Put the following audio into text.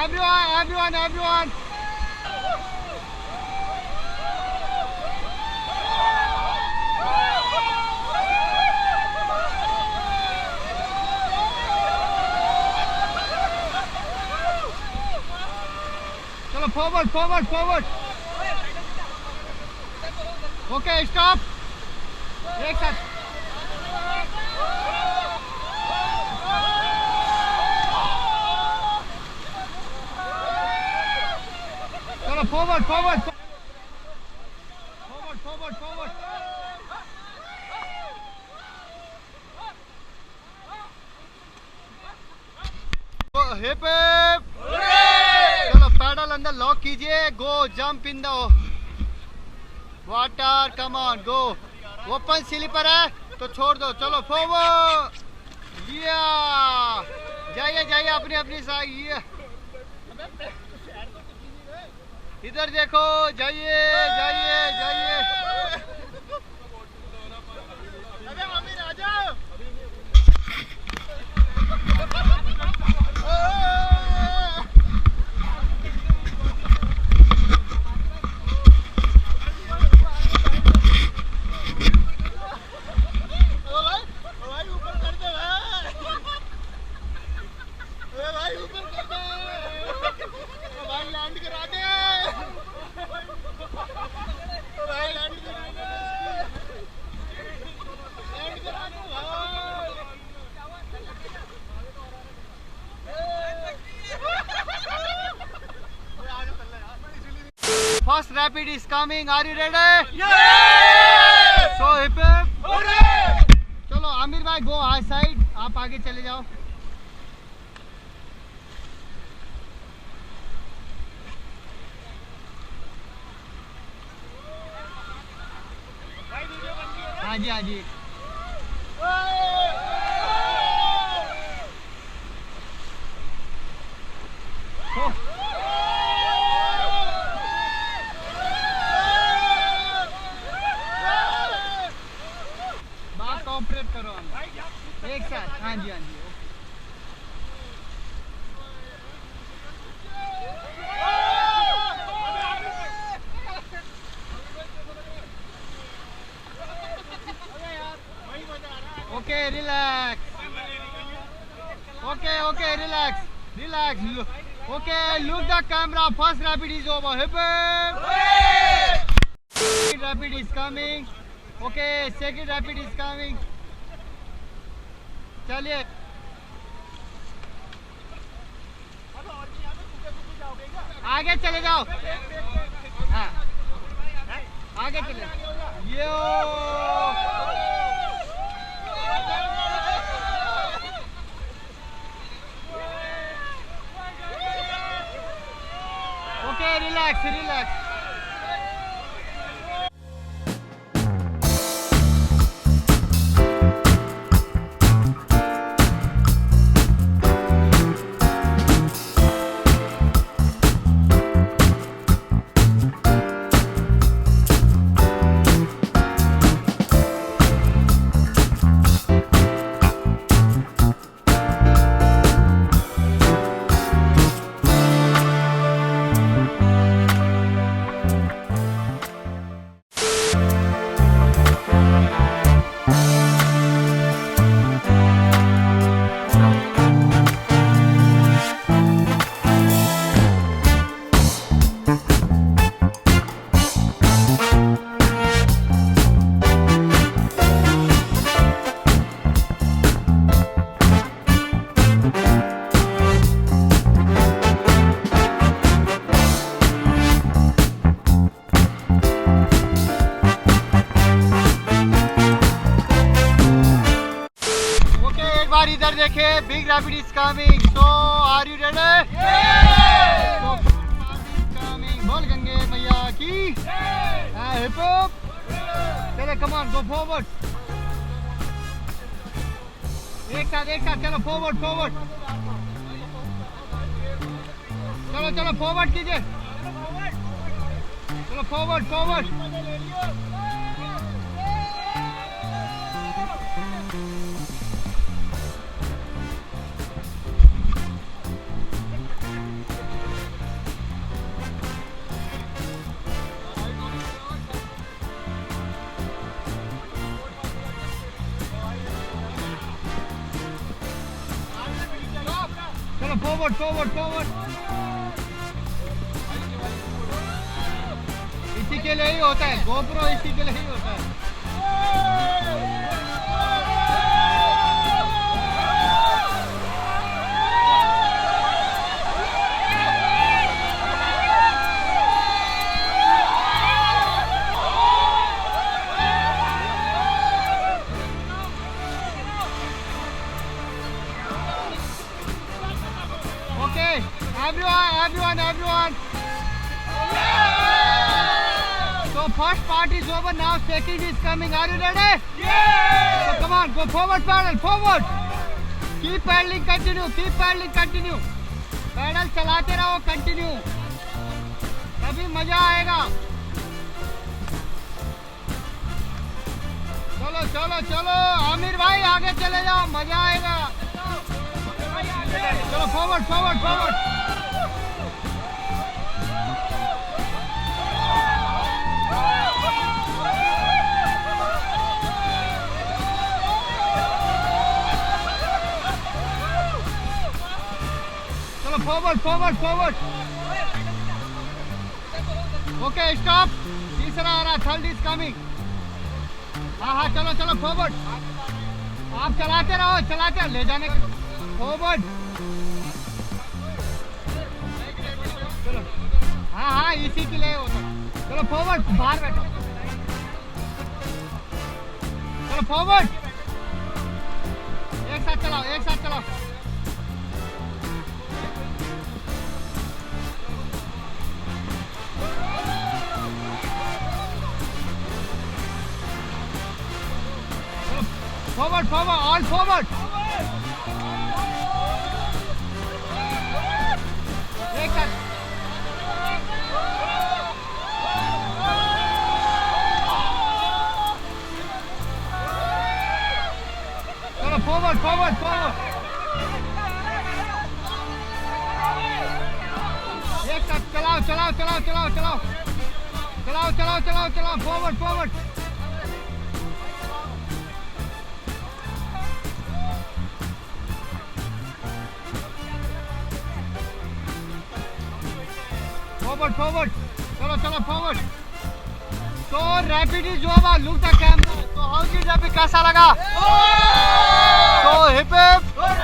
everyone. चलो forward. Okay, stop. एक साथ. चलो forward. Hip hip. चलो पैडल अंदर लॉक कीजिए. Go jump in the water. Come on, go. Open slipper है तो छोड़ दो. चलो forward. जाइए अपनी साइड. इधर देखो. जाइए. First rapid is coming. Are you ready? Yes! So hip hip. Hooray! चलो आमिर भाई go high side. आप आगे चले जाओ. हाँ जी. ऑपरेट करो एक साथ. हाँ जी. Okay relax. Okay relax. Okay look the camera. First rapid is over. Hip hip. Rapid is coming. Okay second rapid is coming. चलिए आगे चले जाओ. हाँ आगे चले. Okay relax. इधर देखे. Big rapid is coming. So are you ready? Yes. Coming. बोल गंगे मैया की. Hip hop. चलो कम ऑन गो फॉरवर्ड. एक साथ चलो फॉरवर्ड. चलो फॉरवर्ड कीजिए. चलो फॉरवर्ड. चलो फॉरवर्ड फॉरवर्ड फॉरवर्ड। इसी के लिए ही होता है गोप्रो, इसी के लिए ही होता है। Okay, everyone. So first part is over. Now second is coming. Are you ready? Yeah. So come on, go forward, pedal, forward. Keep pedaling, continue. Pedal चलाते रहो, continue. तभी मजा आएगा। चलो, आमिर भाई आगे चले जाओ, मजा आएगा। चलो फॉरवर्ड। चलो फॉरवर्ड। Okay stop. तीसरा आ रहा, थर्ड इज कमिंग। हाँ चलो फॉरवर्ड। आप चलाते रहो, ले जाने फॉरवर्ड। चलो हाँ इसी के लिए होता। चलो फॉरवर्ड, बाहर बैठो। चलो फॉरवर्ड, एक साथ चलाओ। Forward, all forward. एक साथ। चलो forward. एक साथ चलाओ, forward. Forward. चलो forward. So rapid is over. Look the camera. So how did rapid कैसा लगा? So hip. Forward.